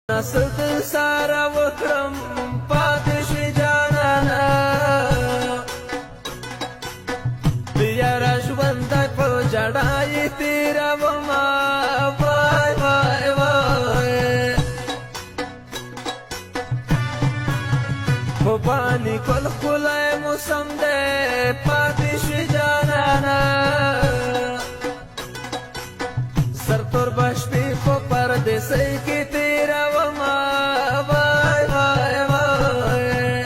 نسل سارا وکرم پاتش جانانا بیارا ژوندی په جړای تیروما وای وای وای په باندې کل ښکلی موسم دی پاتش جانانا سرتور به شپې په پردیسۍ کې تیرومه وای وای وای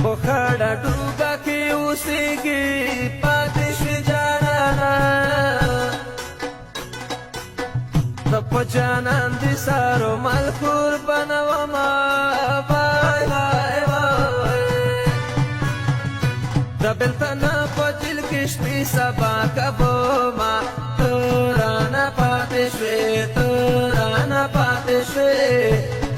په خړه ډوګه کې اوسېږي پاتې شوې جانانه ته په جانان دې سارو مل قربانومه وای وای وای د بېلتون په جیل کې شپې سبا کومه ته رانه پاتې شوې ته رانه پاتې شوې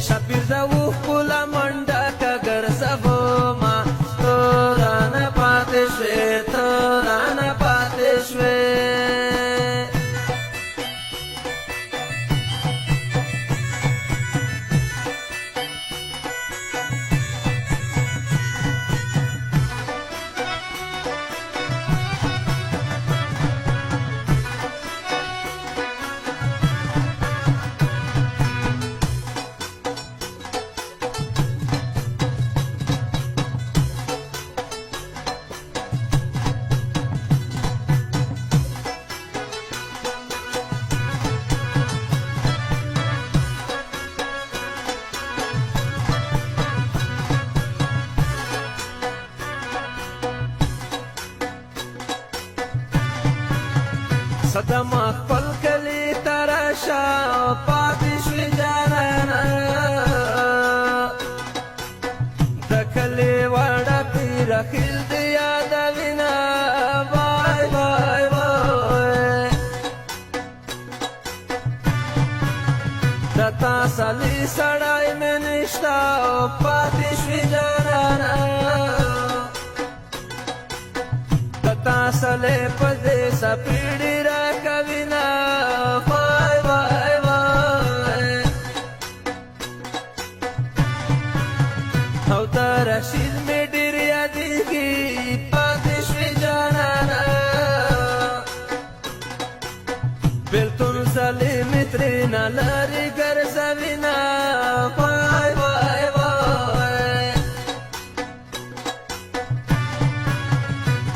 شپیر د وښکله منډه که ګرځومه ته رانه پاتې شوې ته رانه پاتې شوې صدمه خپل کلي ته راشه پاتې شوې جانانه د کلي واړه پیره خیل دې یادوینه وای وای وای د تا سلي سړی مې نشته پاتې شوې جانانه سلے پدے سپیڑی را کوینا وای وای وای او تا رشید میں ډیر یادیږي پاتې شوې جانانه بېلتون سلې مې ترېنه لرې ګرځوینه وای وای وای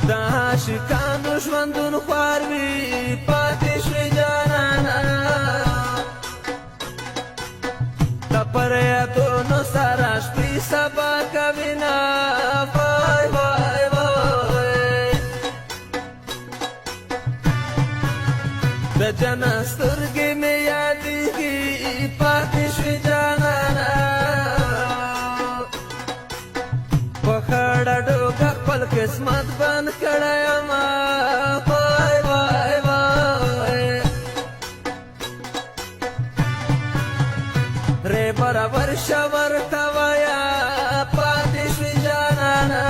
د عاشقانو ژوندون خوار وي پاتې شوې جانانه د پر یادونو سره شپې سبا کوینه وای وای وای د جنت سترګې مې یادېږي پاتې شوې جانانه په خړه ډوګه خپل قسمت بند کړی یمه وای وای وای ری برابر شه ورته وایه پاتې شوې جانانه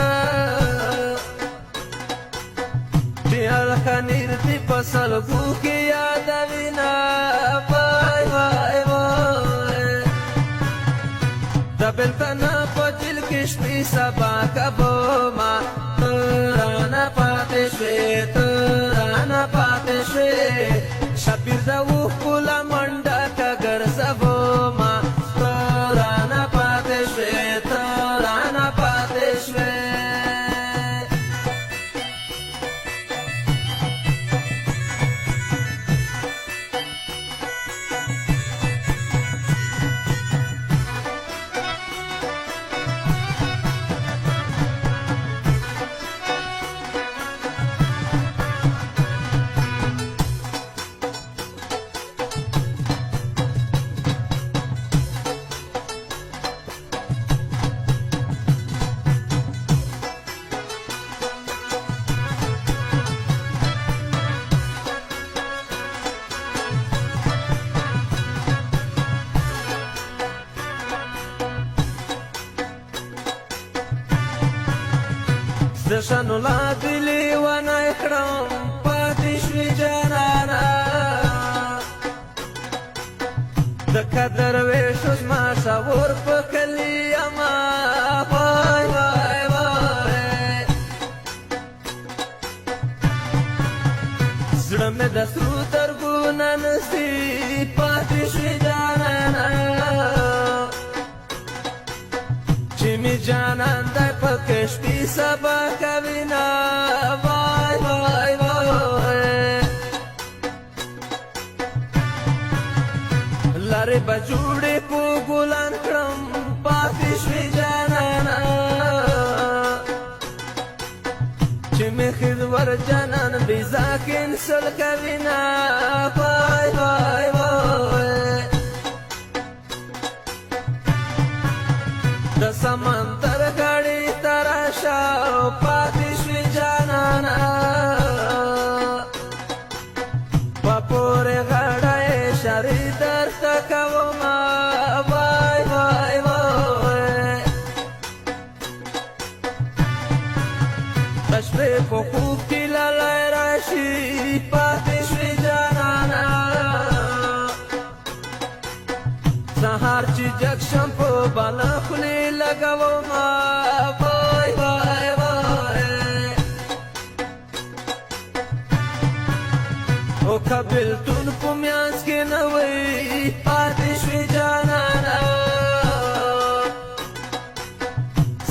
د اړخه نږدې په سلګو کې یادوینه وای وای وای د بېلتون په جیل کې شپې سبا کومه ته رانه پاتې شوې ته رانه پاتې شوې شپیر د وښکله منډه که ګرځومه ته رانه پاتې شوې ته رانه پاتې شوې زشنو لا دلی ونه کړم پاتې شوې جانانه د قدر ویشو زما شاور په کلي اما وای وای وای زړه مې د سرو سترګو نه نسي پاتې شوې جانانه چې مې جانان دی پکې شپې سبا کوینه وای وای وای لارې به جوړې په ګلان کړم پاتې شوې جانانه چې مې خدور جانان بیزا کینسل کوینه وای وای وای د سمندر غاړې ته راشه پاتې شوې جانانه په پورې غاړه اشارې درته کومه وای وای وای د شپې په خوب کې لالی راشي پاتې شوې جانانه سهار چې جګ شم په بالا خولې لګومه وای وای وای او که بېلتون په میانځ کې نه وی پاتې شوې جانانه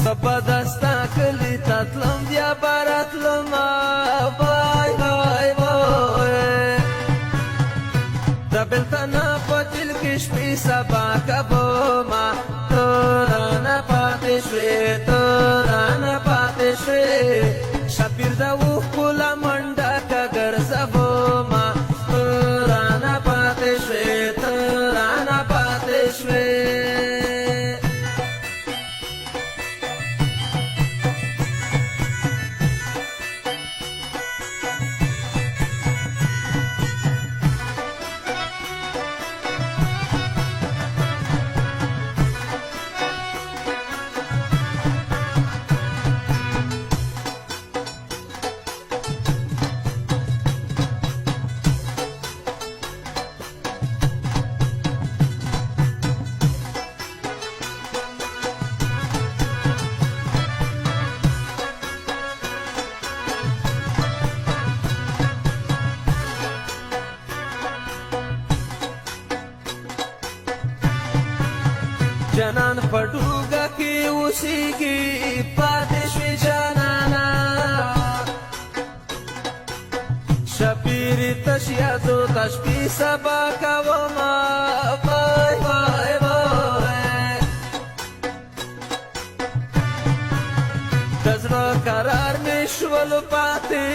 سبا د ستا کلي ته تلم بیا به راتلمه وای وای وای د بېلتانه په دل کې شپې سبا کومه ته رانه پاتې شوې ته رانه پاتې شوې شبیر د اوښکو له منډه که ګرځومه ته رانه پاتې شوې ته رانه پاتې شوې جانان په ډوګه کې اوسېږي پاتې شوې جانانه شپېرې تش یادو ته شپې سبا کومه وای وای وای د زړه قرار مې شول پاتې